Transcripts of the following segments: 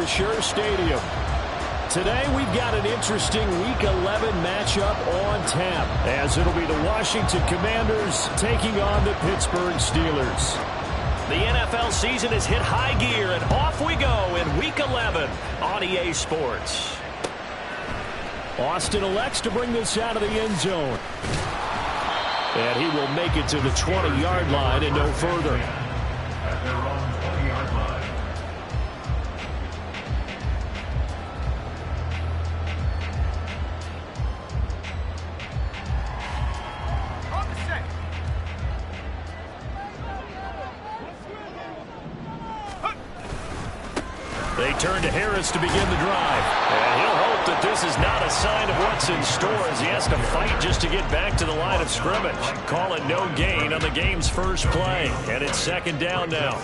Acrisure Stadium. Today we've got an interesting Week 11 matchup on tap, as it'll be the Washington Commanders taking on the Pittsburgh Steelers. The NFL season has hit high gear, and off we go in Week 11 on EA Sports. Austin elects to bring this out of the end zone. And he will make it to the 20-yard line and no further. They turn to Harris to begin the drive. And he'll hope that this is not a sign of what's in store as he has to fight just to get back to the line of scrimmage. Call it no gain on the game's first play. And it's second down now.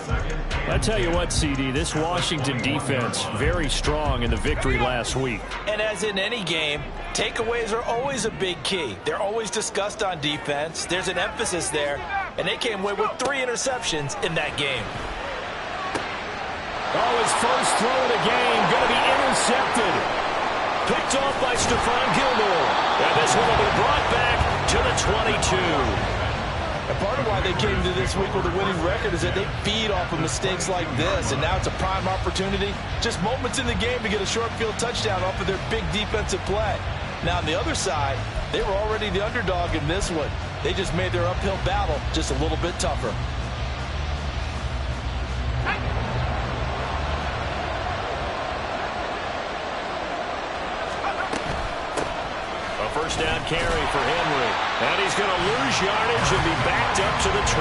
I tell you what, CD, this Washington defense, very strong in the victory last week. And as in any game, takeaways are always a big key. They're always discussed on defense. There's an emphasis there. And they came away with 3 interceptions in that game. Oh, his first throw of the game going to be intercepted. Picked off by Stephon Gilmore. And this one will be brought back to the 22. And part of why they came to this week with a winning record is that they feed off of mistakes like this. And now it's a prime opportunity, just moments in the game to get a short field touchdown off of their big defensive play. Now on the other side, they were already the underdog in this one. They just made their uphill battle just a little bit tougher. First down carry for Henry. And he's going to lose yardage and be backed up to the 25.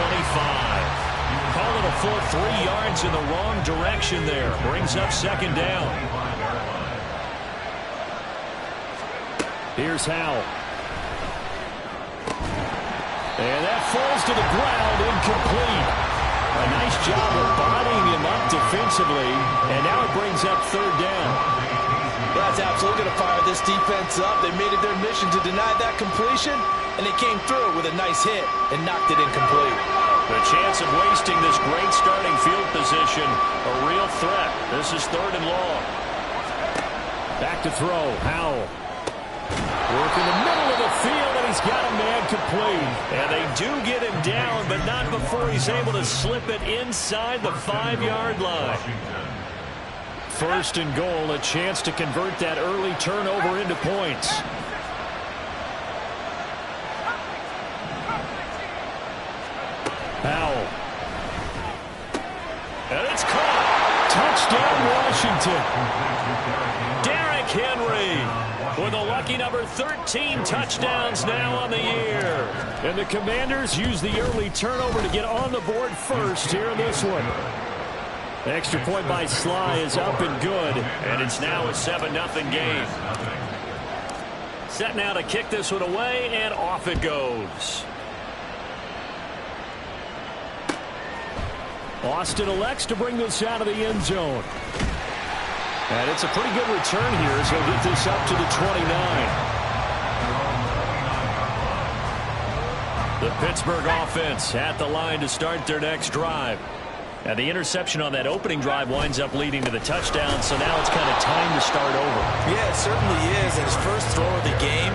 Call it a full 3 yards in the wrong direction there. Brings up second down. Here's Howell. And that falls to the ground, incomplete. A nice job of bodying him up defensively. And now it brings up third down. That's absolutely going to fire this defense up. They made it their mission to deny that completion, and they came through with a nice hit and knocked it incomplete. The chance of wasting this great starting field position, a real threat. This is third and long. Back to throw, Howell. Work in the middle of the field, and he's got a man complete. And they do get him down, but not before he's able to slip it inside the 5-yard line. First and goal, a chance to convert that early turnover into points. Howell. And it's caught. Touchdown, Washington. Derrick Henry with a lucky number 13 touchdowns now on the year. And the Commanders use the early turnover to get on the board first here in this one. The extra point by Sly is up and good. And it's now a 7-0 game. Set now to kick this one away, and off it goes. Austin elects to bring this out of the end zone. And it's a pretty good return here as he'll get this up to the 29. The Pittsburgh offense at the line to start their next drive. And the interception on that opening drive winds up leading to the touchdown, so now it's kind of time to start over. Yeah, it certainly is, and his first throw of the game.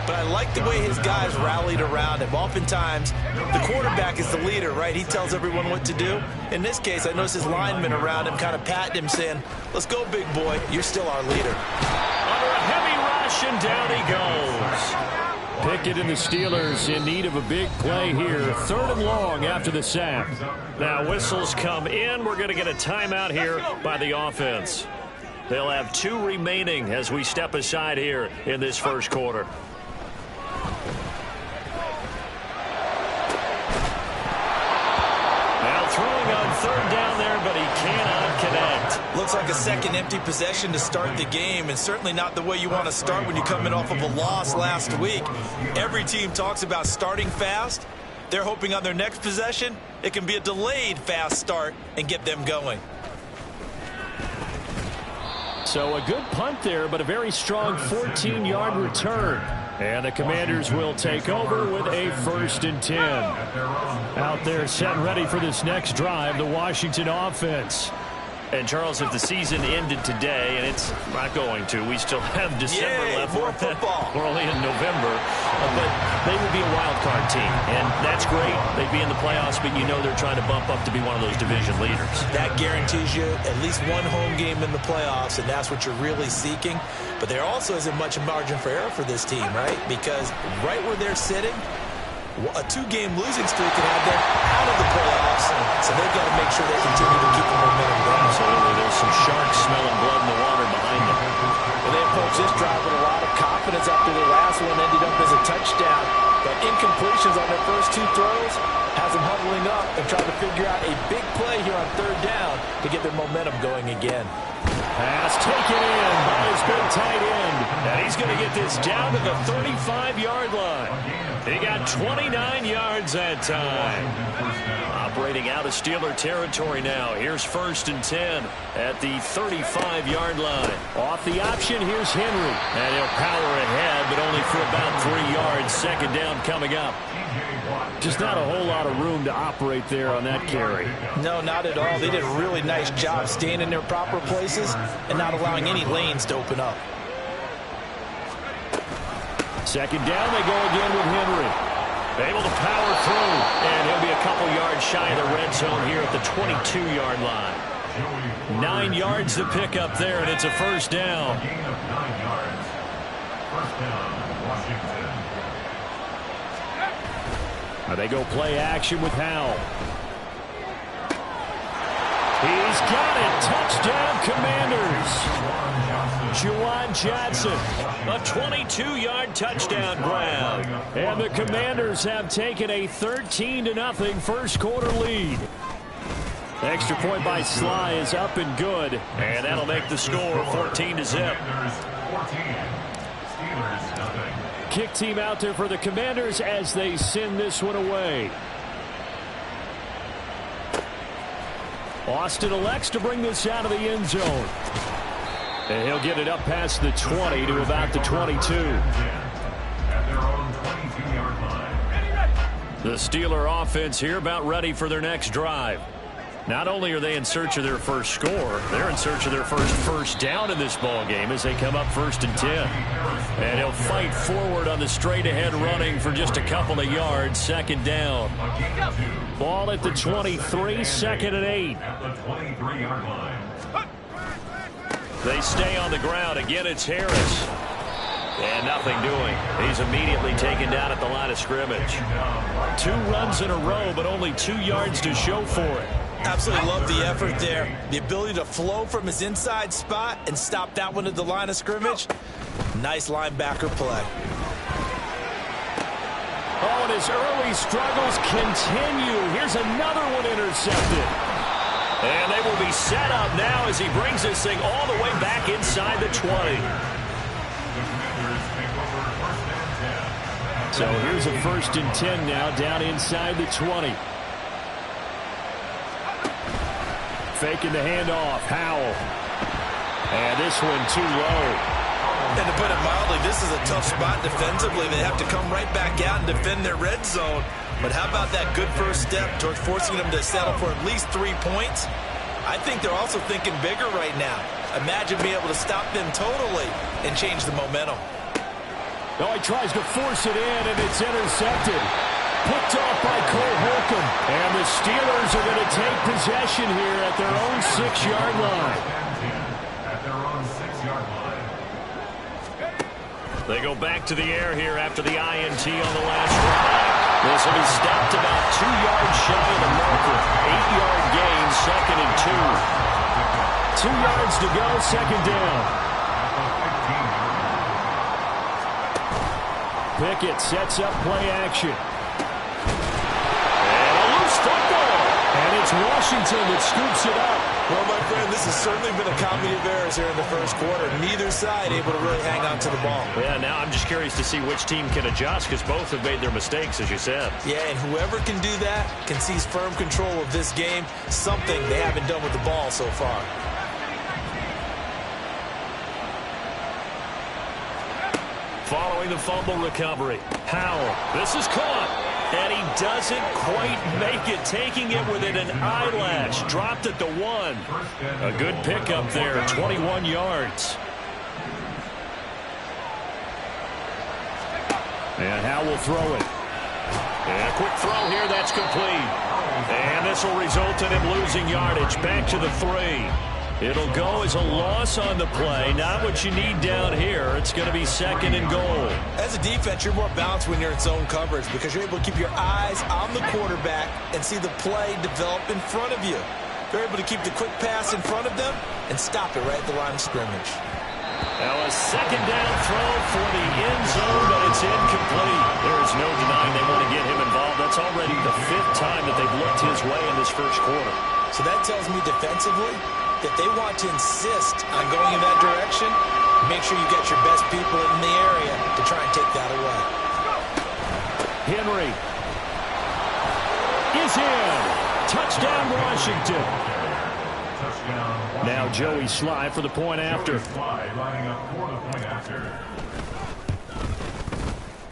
But I like the way his guys rallied around him. Oftentimes, the quarterback is the leader, right? He tells everyone what to do. In this case, I noticed his linemen around him kind of patting him, saying, "Let's go, big boy. You're still our leader." Under a heavy rush, and down he goes. Pickett and the Steelers in need of a big play here. Third and long after the sack. Now whistles come in. We're going to get a timeout here by the offense. They'll have 2 remaining as we step aside here in this first quarter. Now throwing on third down there, but he cannot connect. Looks like a second empty possession to start the game, and certainly not the way you want to start when you're coming off of a loss last week. Every team talks about starting fast. They're hoping on their next possession, it can be a delayed fast start and get them going. So a good punt there, but a very strong 14-yard return. And the Commanders will take over with a 1st and 10. Out there set and ready for this next drive, the Washington offense. And, Charles, if the season ended today, and it's not going to, we still have December left. More football. We're only in November. But they would be a wild card team, and that's great. They'd be in the playoffs, but you know they're trying to bump up to be one of those division leaders. That guarantees you at least one home game in the playoffs, and that's what you're really seeking. But there also isn't much margin for error for this team, right? Because right where they're sitting, a 2-game losing streak can have them out of the playoffs, so they've got to make sure they continue to keep the momentum going. Absolutely. There's some sharks smelling blood in the water behind them. Well, they approached this drive with a lot of confidence after their last one ended up as a touchdown. But incompletions on their first 2 throws has them huddling up and trying to figure out a big play here on 3rd down to get their momentum going again. Pass taken in by his big tight end. And he's going to get this down to the 35-yard line. He got 29 yards that time. Operating out of Steeler territory now. Here's 1st and 10 at the 35-yard line. Off the option, here's Henry. And he'll power ahead, but only for about 3 yards. 2nd down coming up. Just not a whole lot of room to operate there on that carry. No, not at all. They did a really nice job staying in their proper places and not allowing any lanes to open up. 2nd down, they go again with Henry. Able to power through, and he'll be a couple yards shy of the red zone here at the 22-yard line. 9 yards to pick up there, and it's a 1st down. Now they go play action with Howell. He's got it. Touchdown, Commanders. Juwan Johnson. A 22-yard touchdown grab. And the Commanders have taken a 13-0 first quarter lead. Extra point by Sly is up and good. And that'll make the score 14-0. Kick team out there for the Commanders as they send this one away. Austin elects to bring this out of the end zone. And he'll get it up past the 20 to about the 22. The Steeler offense here about ready for their next drive. Not only are they in search of their first score, they're in search of their first down in this ball game as they come up 1st and 10. And he'll fight forward on the straight-ahead running for just a couple of yards. 2nd down. Ball at the 23, 2nd and 8. They stay on the ground. Again, it's Harris. And nothing doing. He's immediately taken down at the line of scrimmage. 2 runs in a row, but only 2 yards to show for it. Absolutely love the effort there. The ability to flow from his inside spot and stop that one at the line of scrimmage. Nice linebacker play. Oh, and his early struggles continue. Here's another one intercepted. And they will be set up now as he brings this thing all the way back inside the 20. So here's a 1st and 10 now down inside the 20. Faking the handoff. Howell. And this one too low. And to put it mildly, this is a tough spot defensively. They have to come right back out and defend their red zone. But how about that good first step towards forcing them to settle for at least 3 points? I think they're also thinking bigger right now. Imagine being able to stop them totally and change the momentum. Oh, he tries to force it in, and it's intercepted. Picked off by Cole Holcomb. And the Steelers are going to take possession here at their own 6-yard line. They go back to the air here after the INT on the last drive. This will be stopped about 2 yards shy of the marker. 8-yard gain, 2nd and 2. 2 yards to go, 2nd down. Pickett sets up play action. And a loose football. And it's Washington that scoops it up. Well, my friend, this has certainly been a comedy of errors here in the first quarter. Neither side able to really hang on to the ball. Yeah, now I'm just curious to see which team can adjust because both have made their mistakes, as you said. Yeah, and whoever can do that can seize firm control of this game, something they haven't done with the ball so far. Following the fumble recovery, Howell. This is caught. And he doesn't quite make it, taking it within an eyelash. Dropped at the 1. A good pickup there, 21 yards. And Howe will throw it. And a quick throw here, that's complete. And this will result in him losing yardage. Back to the 3. It'll go as a loss on the play. Not what you need down here. It's going to be 2nd and goal. As a defense, you're more balanced when you're in zone coverage because you're able to keep your eyes on the quarterback and see the play develop in front of you. You're able to keep the quick pass in front of them and stop it right at the line of scrimmage. Now a 2nd down throw for the end zone, but it's incomplete. There is no denying they want to get him involved. That's already the 5th time that they've looked his way in this first quarter. So that tells me defensively that they want to insist on going in that direction. Make sure you get your best people in the area to try and take that away. Henry is in. Touchdown, Washington. Now Joey Sly for the point after.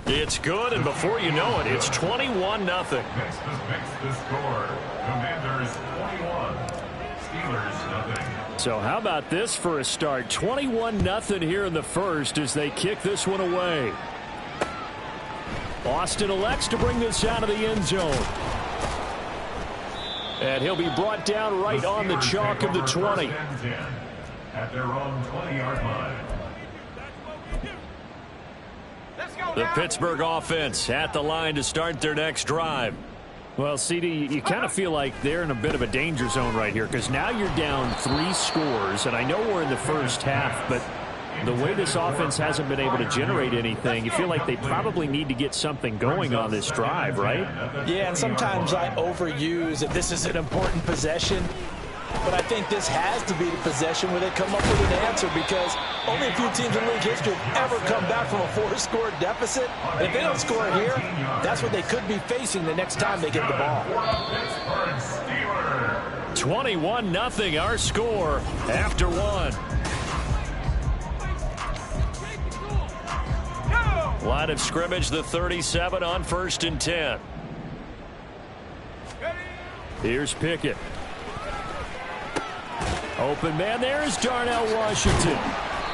It's good, and before you know it, it's 21-0. Makes the score. Commanders 21. Steelers 0. So how about this for a start? 21-0 here in the first as they kick this one away. Austin elects to bring this out of the end zone. And he'll be brought down right on the chalk of the 20. At their own 20-yard line. The Pittsburgh offense at the line to start their next drive. Well, CD, you kind of feel like they're in a bit of a danger zone right here because now you're down 3 scores, and I know we're in the first half, but the way this offense hasn't been able to generate anything, you feel like they probably need to get something going on this drive, right? Yeah, and sometimes I overuse if this is an important possession. But I think this has to be the possession where they come up with an answer because only a few teams in league history have ever come back from a 4-score deficit. And if they don't score here, that's what they could be facing the next time they get the ball. 21-0 our score after 1. Line of scrimmage, the 37 on 1st and 10. Here's Pickett. Open man, there's Darnell Washington.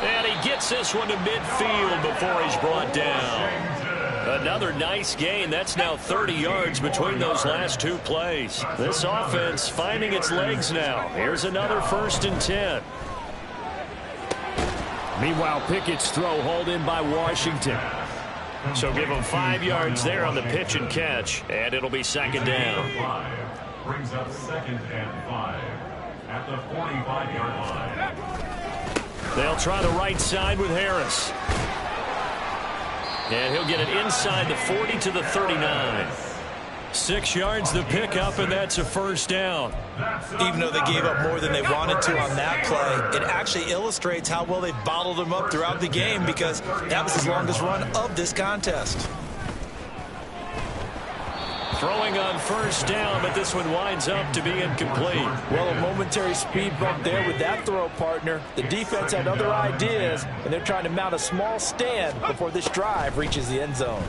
And he gets this one to midfield before he's brought down. Another nice gain. That's now 30 yards between those last 2 plays. This offense finding its legs now. Here's another 1st and 10. Meanwhile, Pickett's throw hauled in by Washington. So give him 5 yards there on the pitch and catch, and it'll be 2nd down. Brings up 2nd and 5 at the 45-yard line. They'll try the right side with Harris. And he'll get it inside the 40 to the 39. 6 yards the pickup, and that's a 1st down. Even though they gave up more than they wanted to on that play, it actually illustrates how well they bottled them up throughout the game because that was his longest run of this contest. Throwing on 1st down, but this one winds up to be incomplete. Well, a momentary speed bump there with that throw, partner. The defense had other ideas, and they're trying to mount a small stand before this drive reaches the end zone.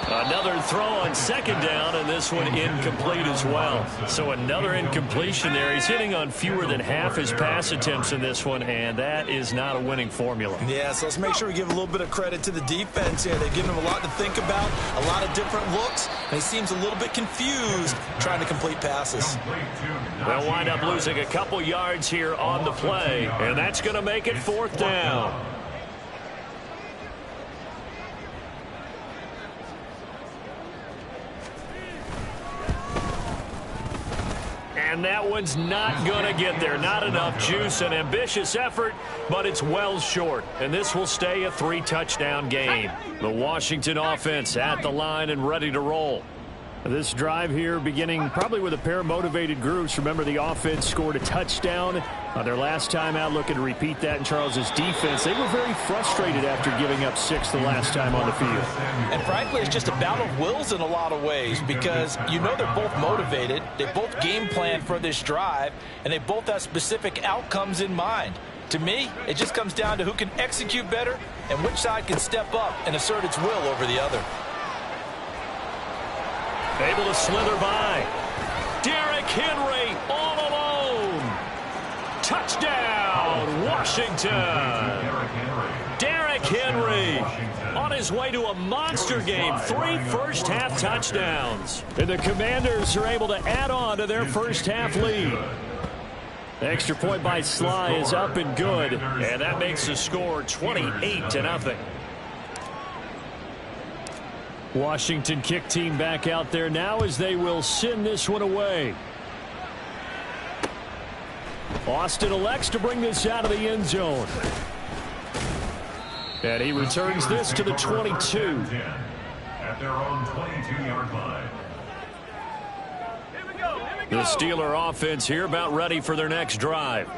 Another throw on 2nd down, and this one incomplete as well. So another incompletion there. He's hitting on fewer than half his pass attempts in this one, and that is not a winning formula. Yeah, so let's make sure we give a little bit of credit to the defense here. They've given him a lot to think about, a lot of different looks, and he seems a little bit confused trying to complete passes. They'll wind up losing a couple yards here on the play, and that's going to make it 4th down. And that one's not going to get there. Not enough juice. An ambitious effort, but it's well short. And this will stay a 3-touchdown game. The Washington offense at the line and ready to roll. This drive here beginning probably with a pair of motivated groups. Remember, the offense scored a touchdown their last time out, looking to repeat that in Charles's defense. They were very frustrated after giving up 6 the last time on the field. And frankly, it's just a battle of wills in a lot of ways because you know they're both motivated. They both game plan for this drive, and they both have specific outcomes in mind. To me, it just comes down to who can execute better and which side can step up and assert its will over the other. Able to slither by. Derrick Henry all alone. Touchdown, Washington. Derrick Henry on his way to a monster game. 3 first-half touchdowns. And the Commanders are able to add on to their first-half lead. The extra point by Sly is up and good. And that makes the score 28-0. Washington kick team back out there now as they will send this one away. Austin elects to bring this out of the end zone. And he returns this to the 22. At their own 22-yard line. The Steeler offense here about ready for their next drive.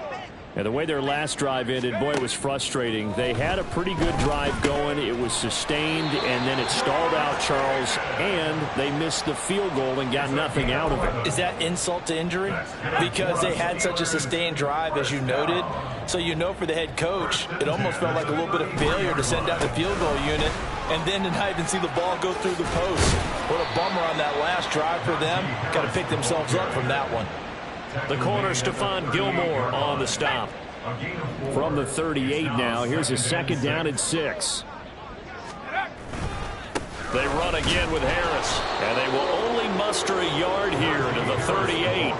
And the way their last drive ended, boy, it was frustrating. They had a pretty good drive going. It was sustained, and then it stalled out, Charles, and they missed the field goal and got nothing out of it. Is that insult to injury? Because they had such a sustained drive, as you noted. So you know for the head coach, it almost felt like a little bit of failure to send out the field goal unit and then to not even see the ball go through the post. What a bummer on that last drive for them. Got to pick themselves up from that one. The corner, Stephon Gilmore, on the stop. From the 38 now, here's a 2nd down and 6. They run again with Harris, and they will only muster a yard here to the 38.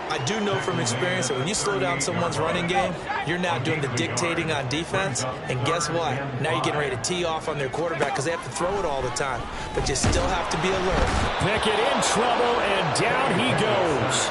I do know from experience that when you slow down someone's running game, you're now doing the dictating on defense. And guess what? Now you're getting ready to tee off on their quarterback because they have to throw it all the time. But you still have to be alert. Pickett in trouble, and down he goes.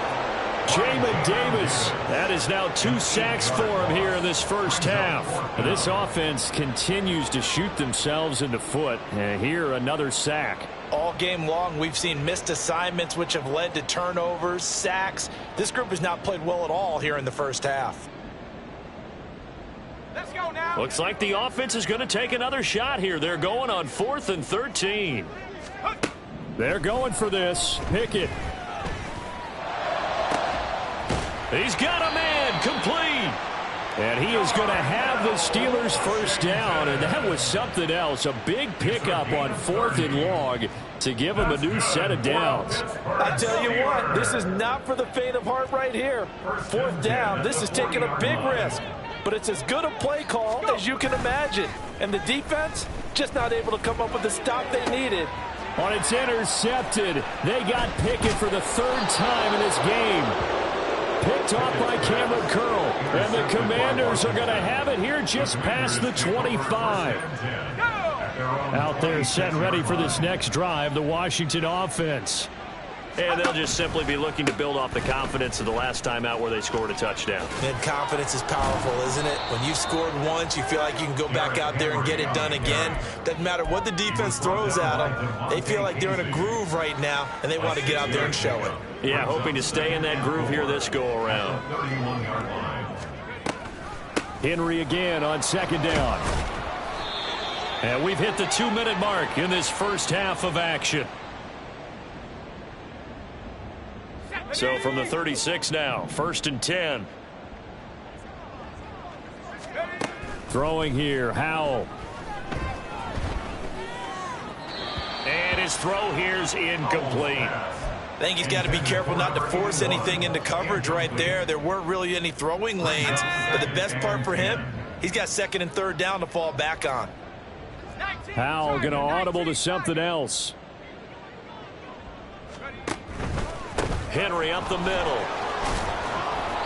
Jamin Davis. That is now 2 sacks for him here in this first half. This offense continues to shoot themselves in the foot. And here, another sack. All game long, we've seen missed assignments, which have led to turnovers, sacks. This group has not played well at all here in the first half. Let's go now. Looks like the offense is going to take another shot here. They're going on 4th and 13. They're going for this. Pickett. He's got a man complete. And he is going to have the Steelers first down, and that was something else. A big pickup on 4th and long to give them a new set of downs. I tell you what, this is not for the faint of heart right here. 4th down, this is taking a big risk. But it's as good a play call as you can imagine. And the defense, just not able to come up with the stop they needed. On it's intercepted. They got Pickett for the 3rd time in this game. Picked off by Cameron Curl. And the Commanders are going to have it here just past the 25. Out there set and ready for this next drive, the Washington offense. And they'll just simply be looking to build off the confidence of the last time out where they scored a touchdown. And confidence is powerful, isn't it? When you've scored once, you feel like you can go back out there and get it done again. Doesn't matter what the defense throws at them. They feel like they're in a groove right now, and they want to get out there and show it. Yeah, hoping to stay in that groove here this go-around. Henry again on 2nd down. And we've hit the 2-minute mark in this first half of action. So from the 36 now, 1st and 10. Throwing here, Howell. And his throw here's incomplete. I think he's got to be careful not to force anything into coverage right there. There weren't really any throwing lanes. But the best part for him, he's got 2nd and 3rd down to fall back on. Howell going to audible to something else. Henry up the middle.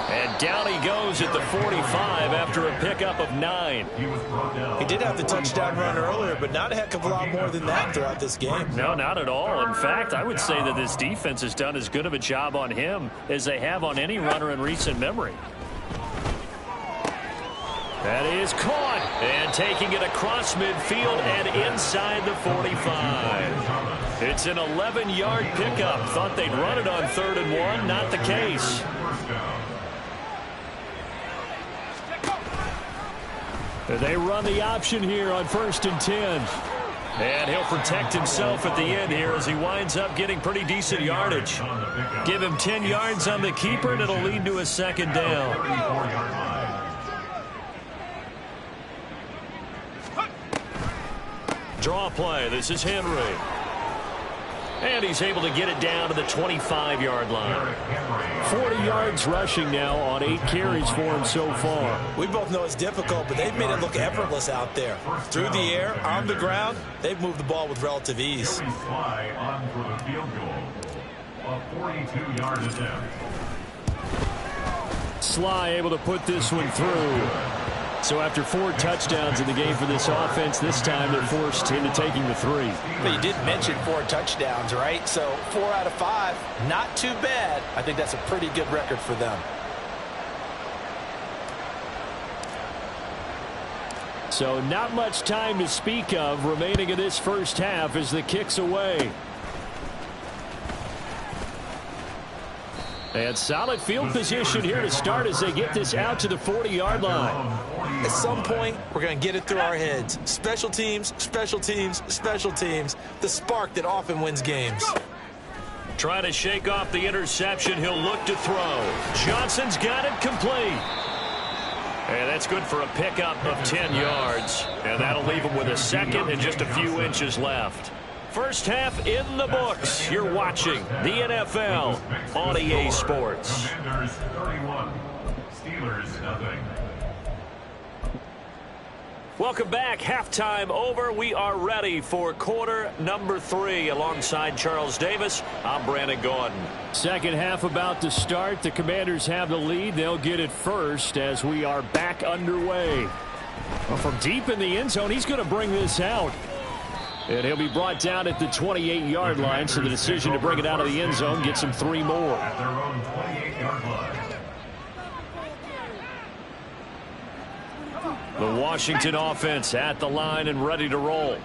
And down he goes at the 45 after a pickup of 9. He did have the touchdown run earlier, but not a heck of a lot more than that throughout this game. No, not at all. In fact, I would say that this defense has done as good of a job on him as they have on any runner in recent memory. That is caught. And taking it across midfield and inside the 45. It's an 11-yard pickup. Thought they'd run it on 3rd and 1. Not the case. They run the option here on 1st and 10. And he'll protect himself at the end here as he winds up getting pretty decent yardage. Give him 10 yards on the keeper, and it'll lead to a 2nd down. Draw play. This is Henry. And he's able to get it down to the 25-yard line. 40 yards rushing now on 8 carries for him so far. We both know it's difficult, but they've made it look effortless out there. Through the air, on the ground, they've moved the ball with relative ease. Sly on for the field goal. A 42-yard attempt. Sly able to put this one through. So after 4 touchdowns in the game for this offense, this time they're forced into taking the 3. But you did mention 4 touchdowns, right? So 4 out of 5, not too bad. I think that's a pretty good record for them. So not much time to speak of remaining in this first half as the kick's away. And solid field position here to start as they get this out to the 40-yard line. At some point, we're going to get it through our heads. Special teams, special teams, special teams. The spark that often wins games. Trying to shake off the interception. He'll look to throw. Johnson's got it complete. And that's good for a pickup of 10 yards. And that'll leave him with a second and just a few inches left. First half in the books. You're watching the NFL on EA Sports. Commanders 31, Steelers nothing. Welcome back. Halftime over. We are ready for quarter number 3. Alongside Charles Davis, I'm Brandon Gordon. Second half about to start. The Commanders have the lead. They'll get it first as we are back underway. Well, from deep in the end zone, he's going to bring this out. And he'll be brought down at the 28-yard line, so the decision to bring it out of the end zone gets him 3 more. At their own 28-yard line. The Washington offense at the line and ready to roll.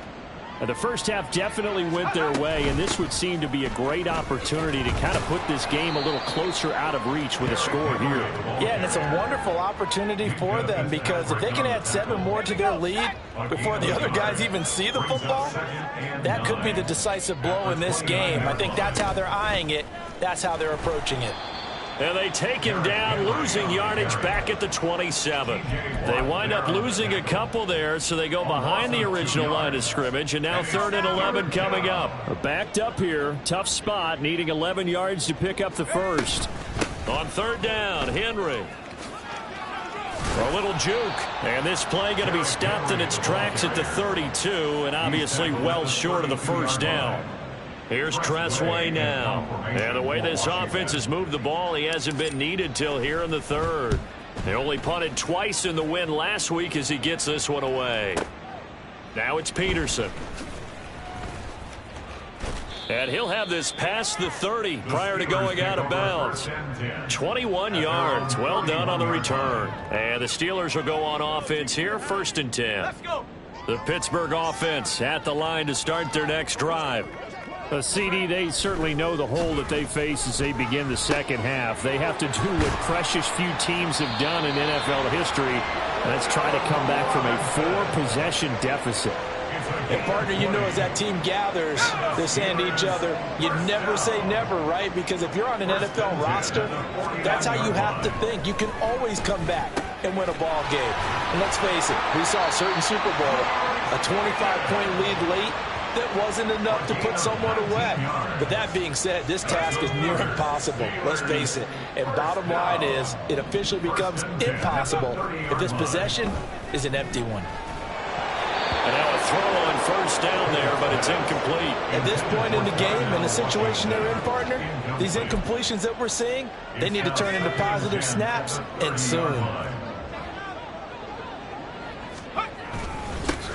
The first half definitely went their way, and this would seem to be a great opportunity to kind of put this game a little closer out of reach with a score here. Yeah, and it's a wonderful opportunity for them because if they can add 7 more to their lead before the other guys even see the football, that could be the decisive blow in this game. I think that's how they're eyeing it. That's how they're approaching it. And they take him down, losing yardage back at the 27. They wind up losing a couple there, so they go behind the original line of scrimmage, and now 3rd and 11 coming up. Backed up here, tough spot, needing 11 yards to pick up the first. On 3rd down, Henry. A little juke, and this play going to be stopped in its tracks at the 32, and obviously well short of the first down. Here's Tressway now. And the way this offense has moved the ball, he hasn't been needed till here in the 3rd. They only punted twice in the win last week as he gets this one away. Now it's Peterson. And he'll have this past the 30 prior to going out of bounds. 21 yards. Well done on the return. And the Steelers will go on offense here, 1st and 10. Let's go. The Pittsburgh offense at the line to start their next drive. CD, they certainly know the hole that they face as they begin the second half. They have to do what precious few teams have done in NFL history. That's try to come back from a 4-possession deficit. And, partner, you know as that team gathers, they're saying to each other, you never say never, right? Because if you're on an NFL roster, that's how you have to think. You can always come back and win a ball game. And let's face it, we saw a certain Super Bowl, a 25-point lead late, that wasn't enough to put someone away. But that being said, this task is near impossible. Let's face it. And bottom line is, it officially becomes impossible if this possession is an empty one. And now a throw on 1st down there, but it's incomplete. At this point in the game and the situation they're in, partner, these incompletions that we're seeing, they need to turn into positive snaps, and soon.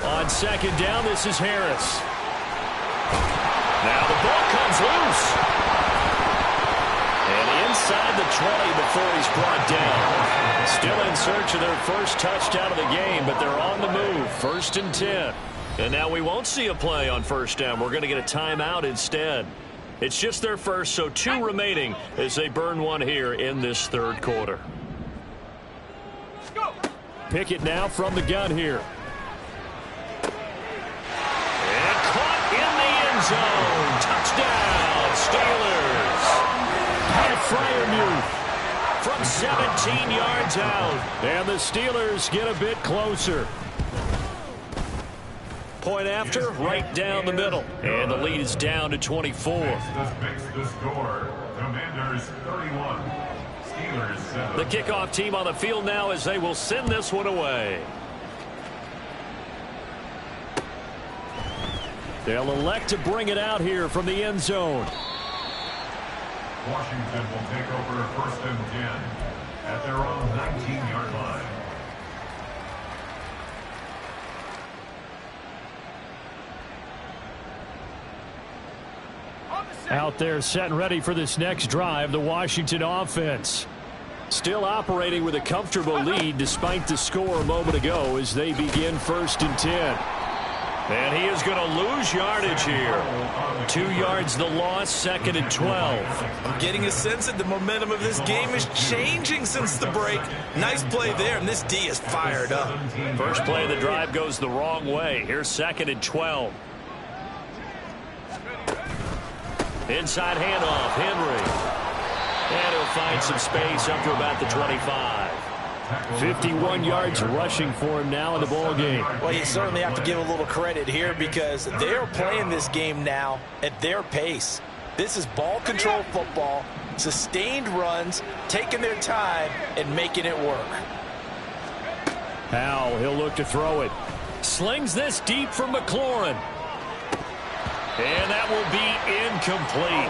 On 2nd down, this is Harris. Now the ball comes loose. And inside the 20 before he's brought down. Still in search of their first touchdown of the game, but they're on the move. 1st and 10. And now we won't see a play on 1st down. We're going to get a timeout instead. It's just their first, so 2 remaining as they burn one here in this 3rd quarter. Pickett now from the gun here. Zone. Touchdown, Steelers. Pat Freiermuth from 17 yards out. And the Steelers get a bit closer. point after, right down the middle. And the lead is down to 24. This makes the score. Commanders 31. Steelers 7. The kickoff team on the field now as they will send this one away. They'll elect to bring it out here from the end zone. Washington will take over 1st and 10 at their own 19-yard line. Out there set and ready for this next drive, the Washington offense. Still operating with a comfortable lead despite the score a moment ago as they begin 1st and 10. And he is going to lose yardage here. 2 yards the loss, 2nd and 12. I'm getting a sense that the momentum of this game is changing since the break. Nice play there, and this D is fired up. First play of the drive goes the wrong way. Here's 2nd and 12. Inside handoff, Henry. And he'll find some space up to about the 25. 51 yards rushing for him now in the ball game. Well, you certainly have to give a little credit here because they're playing this game now at their pace. This is ball control football, sustained runs, taking their time and making it work. Powell, he'll look to throw it. Slings this deep for McLaurin. And that will be incomplete.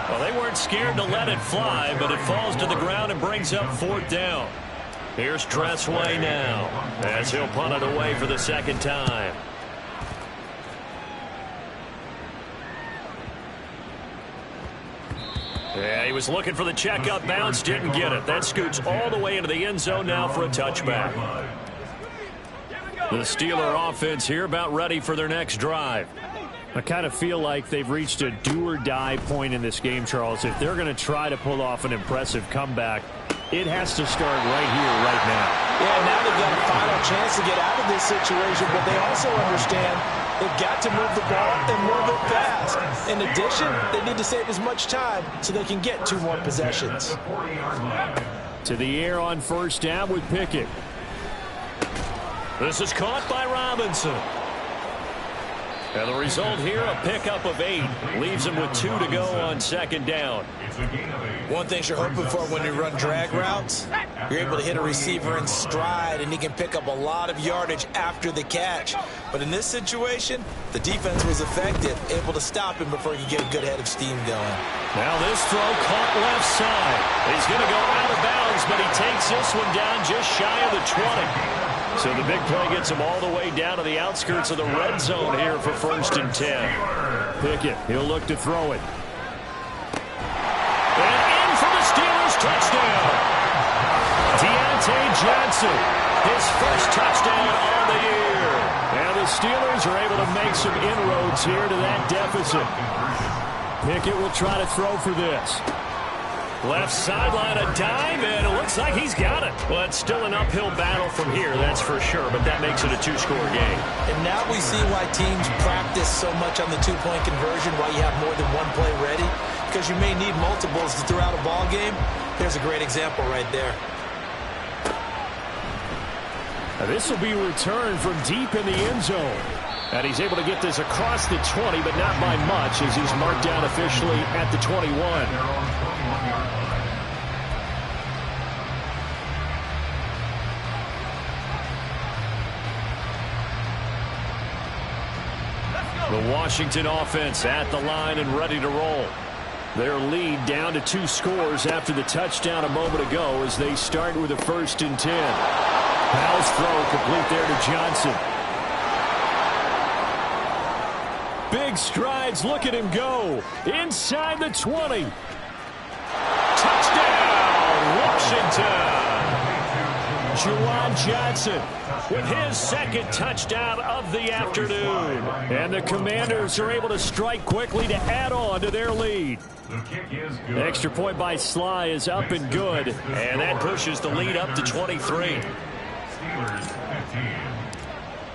Well, they weren't scared to let it fly, but it falls to the ground and brings up 4th down. Here's Tressway now as he'll punt it away for the 2nd time. Yeah, he was looking for the checkup bounce, didn't get it. That scoots all the way into the end zone now for a touchback. The Steeler offense here about ready for their next drive. I kind of feel like they've reached a do-or-die point in this game, Charles. If they're going to try to pull off an impressive comeback, it has to start right here, right now. Yeah, now they've got a final chance to get out of this situation, but they also understand they've got to move the ball and move it fast. In addition, they need to save as much time so they can get 2 more possessions. To the air on 1st down with Pickett. This is caught by Robinson. And the result here, a pickup of 8. Leaves him with 2 to go on 2nd down. One thing you're hoping for when you run drag routes, you're able to hit a receiver in stride, and he can pick up a lot of yardage after the catch. But in this situation, the defense was effective, able to stop him before he could get a good head of steam going. Now this throw caught left side. He's going to go out of bounds, but he takes this one down just shy of the 20. So the big play gets him all the way down to the outskirts of the red zone here for 1st and 10. Pickett, he'll look to throw it. And in for the Steelers touchdown. Deontay Johnson, his first touchdown on the year. And the Steelers are able to make some inroads here to that deficit. Pickett will try to throw for this. Left sideline a dime, and it looks like he's got it. Well, it's still an uphill battle from here, that's for sure, but that makes it a 2-score game. And now we see why teams practice so much on the 2-point conversion, why you have more than one play ready, because you may need multiples throughout a ball game. There's a great example right there. Now this will be returned from deep in the end zone. And he's able to get this across the 20, but not by much, as he's marked down officially at the 21. The Washington offense at the line and ready to roll. Their lead down to 2 scores after the touchdown a moment ago as they start with a 1st and 10. Powell's throw complete there to Johnson. Big strides. Look at him go. Inside the 20. Touchdown, Washington. Juwan Johnson with his 2nd touchdown of the afternoon. And the Commanders are able to strike quickly to add on to their lead. The extra point by Sly is up and good. And that pushes the lead up to 23.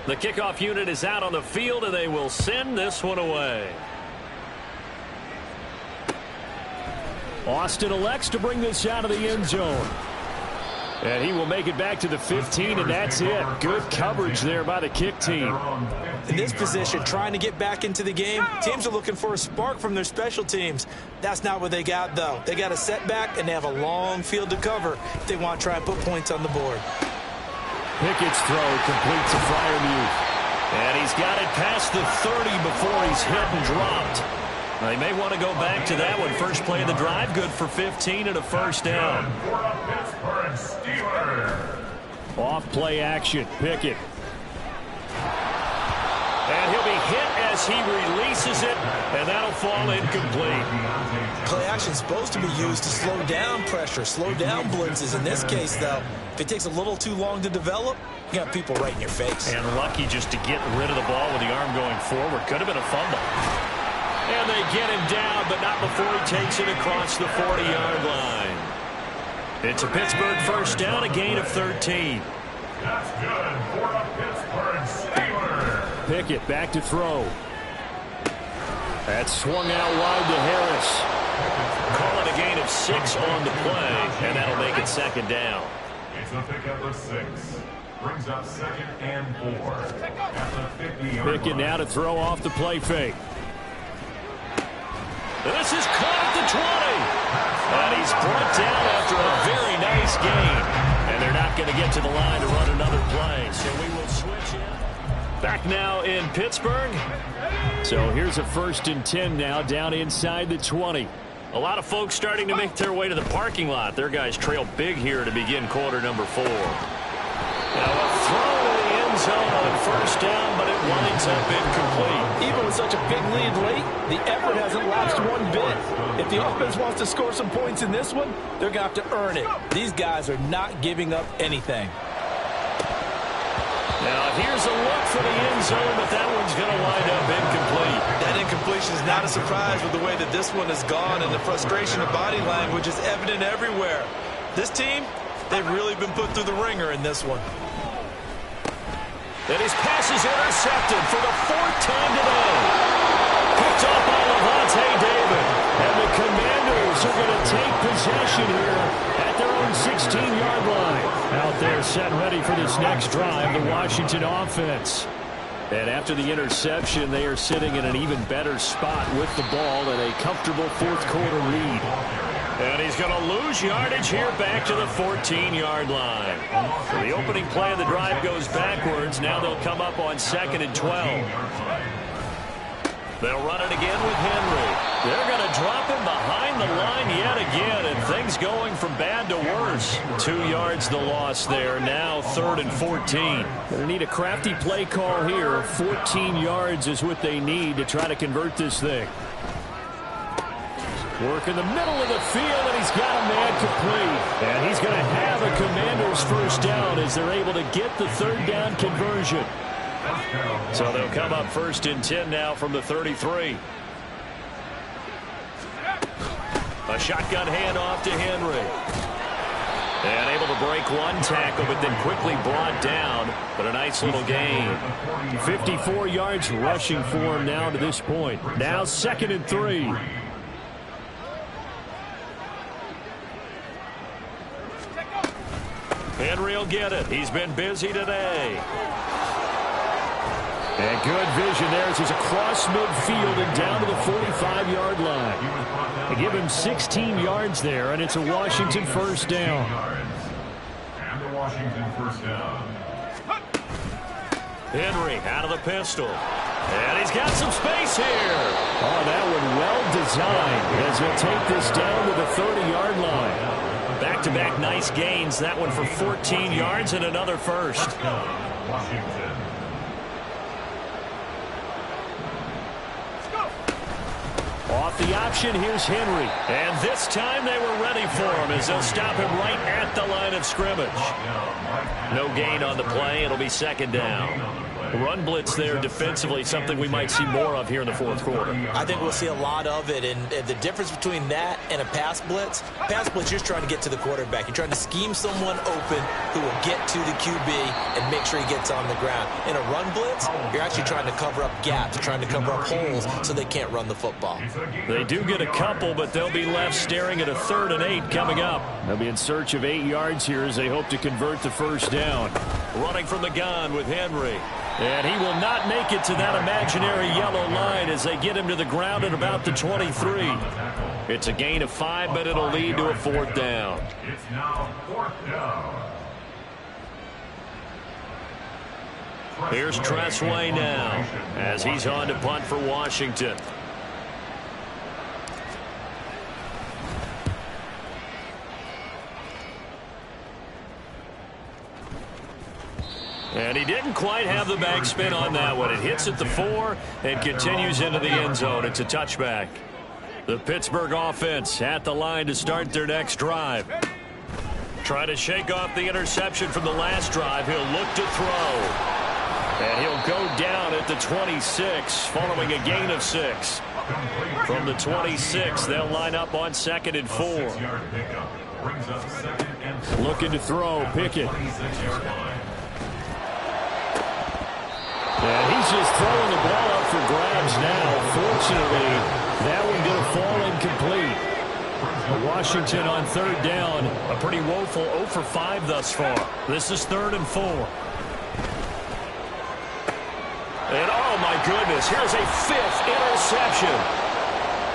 The kickoff unit is out on the field, and they will send this one away. Austin elects to bring this out of the end zone. And he will make it back to the 15, and that's it. Good coverage there by the kick team. In this position, trying to get back into the game, teams are looking for a spark from their special teams. That's not what they got, though. They got a setback, and they have a long field to cover if they want to try and put points on the board. Pickett's throw completes a Freiermuth. And he's got it past the 30 before he's hit and dropped. They may want to go back to that one. First play of the drive, good for 15 and a first down. Off play action, Pickett. And he'll be hit as he releases it, and that'll fall incomplete. Play action's supposed to be used to slow down pressure, slow down blitzes. In this case, though, if it takes a little too long to develop, you got people right in your face. And lucky just to get rid of the ball with the arm going forward. Could have been a fumble. And they get him down, but not before he takes it across the 40-yard line. It's a Pittsburgh first down, a gain of 13. That's good for a Pittsburgh Steelers. Pickett back to throw. That's swung out wide to Harris. Call it a gain of 6 on the play, and that'll make it second down. It's a pickup of 6. Brings up 2nd and 4. At the 50-yard line. Pickett now to throw off the play fake. This is caught at the 20. And he's brought down after a very nice gain. And they're not going to get to the line to run another play. So we will switch in. Back now in Pittsburgh. So here's a 1st and 10 now down inside the 20. A lot of folks starting to make their way to the parking lot. Their guys trail big here to begin quarter number 4. Now a throw to the end zone on first down, but it winds up incomplete. Even with such a big lead late, the effort hasn't lapsed one bit. If the offense wants to score some points in this one, they're going to have to earn it. These guys are not giving up anything. Now here's a look for the end zone, but that one's going to wind up incomplete. That incompletion is not a surprise with the way that this one has gone, and the frustration of body language is evident everywhere. This team, they've really been put through the ringer in this one. And his pass is intercepted for the 4th time today. Picked off by Lavonte David. And the Commanders are going to take possession here at their own 16-yard line. Out there set ready for this next drive, the Washington offense. And after the interception, they are sitting in an even better spot with the ball and a comfortable 4th quarter lead. And he's going to lose yardage here back to the 14-yard line. So the opening play of the drive goes backwards. Now they'll come up on 2nd and 12. They'll run it again with Henry. They're going to drop him behind the line yet again, and things going from bad to worse. 2 yards the loss there. Now 3rd and 14. Going to need a crafty play call here. 14 yards is what they need to try to convert this thing. Work in the middle of the field, and he's got a man complete. And he's going to have a Commander's first down as they're able to get the 3rd down conversion. So they'll come up 1st and 10 now from the 33. A shotgun handoff to Henry. And able to break one tackle, but then quickly brought down. But a nice little gain. 54 yards rushing for him now to this point. Now 2nd and 3. Henry will get it. He's been busy today. And good vision there as he's across midfield and down to the 45-yard line. They give him 16 yards there, and it's a Washington first down. And the Washington first down. Henry out of the pistol. And he's got some space here. Oh, that one well designed as he'll take this down to the 30-yard line. Back-to-back nice gains. That one for 14 yards and another first. Washington. Off the option, here's Henry. And this time they were ready for him as they'll stop him right at the line of scrimmage. No gain on the play. It'll be 2nd down. Run blitz there defensively, something we might see more of here in the fourth quarter. I think we'll see a lot of it, and the difference between that and a pass blitz, you're just trying to get to the quarterback. You're trying to scheme someone open who will get to the QB and make sure he gets on the ground. In a run blitz, you're actually trying to cover up gaps, trying to cover up holes so they can't run the football. They do get a couple, but they'll be left staring at a 3rd and 8 coming up. They'll be in search of 8 yards here as they hope to convert the first down. Running from the gun with Henry. And he will not make it to that imaginary yellow line as they get him to the ground at about the 23. It's a gain of 5, but it'll lead to a 4th down. It's now 4th down. Here's Tressway now as he's on to punt for Washington. And he didn't quite have the backspin on that one. It hits at the 4 and continues into the end zone. It's a touchback. The Pittsburgh offense at the line to start their next drive. Try to shake off the interception from the last drive. He'll look to throw. And he'll go down at the 26 following a gain of 6. From the 26, they'll line up on 2nd and 4. Looking to throw, Pickett. And he's just throwing the ball up for grabs now. Fortunately, that one going to fall incomplete. Washington on 3rd down. A pretty woeful 0 for 5 thus far. This is 3rd and 4. And oh my goodness, here's a 5th interception.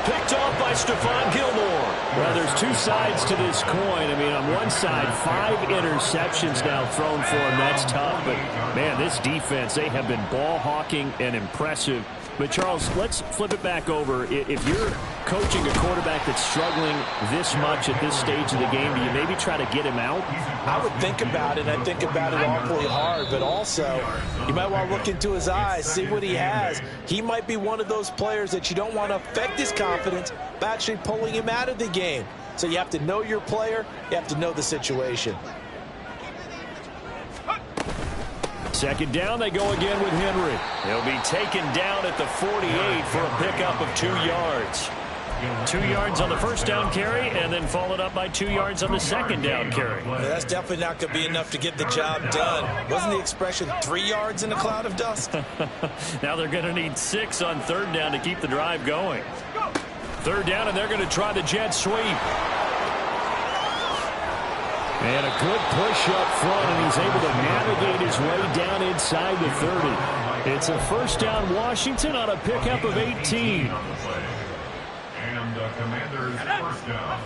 Picked off by Stephon Gilmore. Well, there's 2 sides to this coin. I mean, on one side, 5 interceptions now thrown for him. That's tough. But, man, this defense, they have been ball hawking and impressive. But, Charles, let's flip it back over. If you're coaching a quarterback that's struggling this much at this stage of the game, do you maybe try to get him out? I would think about it. I think about it awfully hard. But also, you might want to look into his eyes, see what he has. He might be one of those players that you don't want to affect his confidence by actually pulling him out of the game. So you have to know your player. You have to know the situation. 2nd down, they go again with Henry. He'll be taken down at the 48 for a pickup of 2 yards. 2 yards on the first down carry, and then followed up by 2 yards on the second down carry. Yeah, that's definitely not going to be enough to get the job done. Wasn't the expression 3 yards in a cloud of dust? Now they're going to need 6 on 3rd down to keep the drive going. 3rd down, and they're going to try the jet sweep. And a good push up front, and he's able to navigate his way down inside the 30. It's a 1st down Washington on a pickup of 18. And the Commanders' 1st down.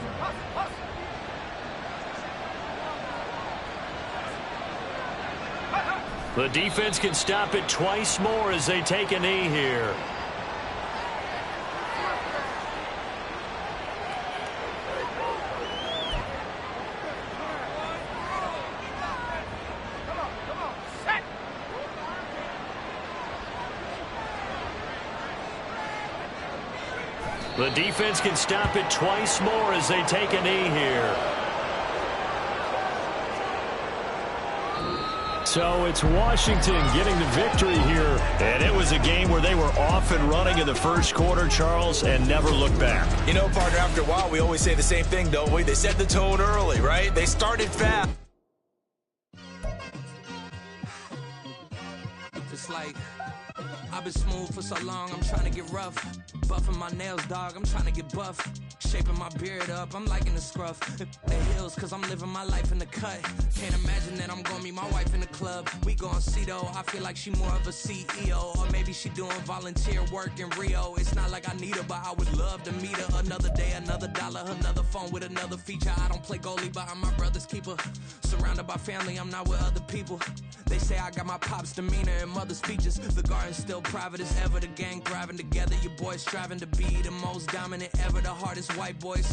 The defense can stop it twice more as they take a knee here. The defense can stop it twice more as they take a knee here. So it's Washington getting the victory here. And it was a game where they were off and running in the first quarter, Charles, and never looked back. You know, partner, after a while, we always say the same thing, don't we? They set the tone early, right? They started fast. It's like I've been smooth for so long, I'm trying to get rough. Buffing my nails, dog, I'm trying to get buff. Shaping my beard up, I'm liking the scruff. The heels, cause I'm living my life in the cut. Can't imagine that I'm gonna meet my wife in the club. We gon' see though, I feel like she more of a CEO. Or maybe she doing volunteer work in Rio. It's not like I need her, but I would love to meet her. Another day, another dollar, another phone with another feature. I don't play goalie, but I'm my brother's keeper. Surrounded by family, I'm not with other people. They say I got my pop's demeanor and mother's features. The garden's still private as ever. The gang thriving together. Your boys striving to be the most dominant ever. The hardest white boy since